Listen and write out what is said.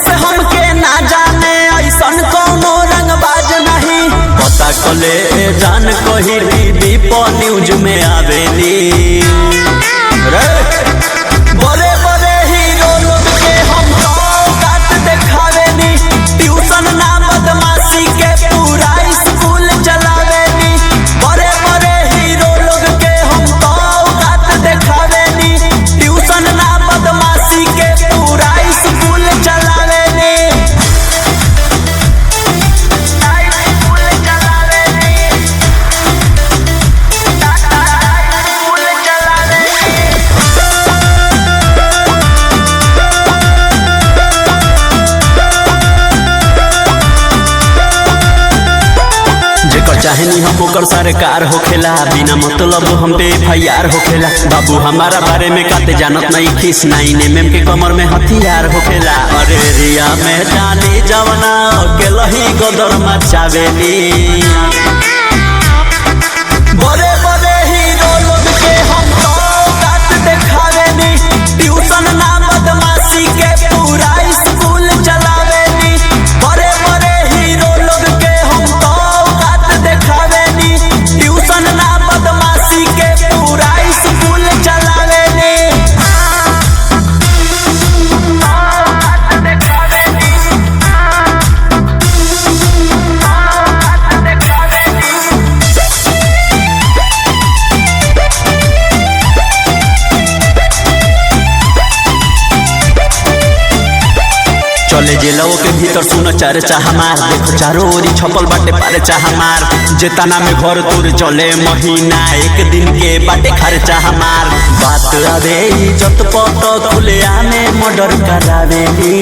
से हमके ना जाने ऐसन कोनो रंगबाज नहीं। पता कले जान कही टीवी पर न्यूज में आवेली। बड़े बड़े हीरो लोग के हम औकात देखावेनी। ट्यूशन ना बदमाशी के पूरा स्कूल चलावेनी। बड़े बड़े हीरो लोग के हम औकात देखावेनी। ट्यूशन ना बदमाशी के पूरा स्कूल चलावेनी। चाहनी हम ओकर सरकार होखेला। बिना मतलब हम पे FIR होखेला। बाबू हमारा बारे में काते जानत नहीं खिस 9mm के कमर में हथियार होखेला। अरे रिया में जानी जवना अकेला ही गदर मचावेली। बड़े बड़े हीरो लोग के हम औकात देखावेनी। ट्यूशन ना बदमाशी के पूरा स्कूल चलावेनी। बड़े बड़े हीरो लोग के हम औकात देखावेनी। ट्यूशन ना बदमाशी के पूरा स्कूल चलावेनी। चले जेलवो के भीतर सुन चर्चा हमार। देखो चारों ओरी छपल बाटे परचा हमार। जेतना में घर तोर चले महीना एक दिन के बाटे खर्चा हमार। बात आवे इज्जत पत खुले आने मर्डर करावेली।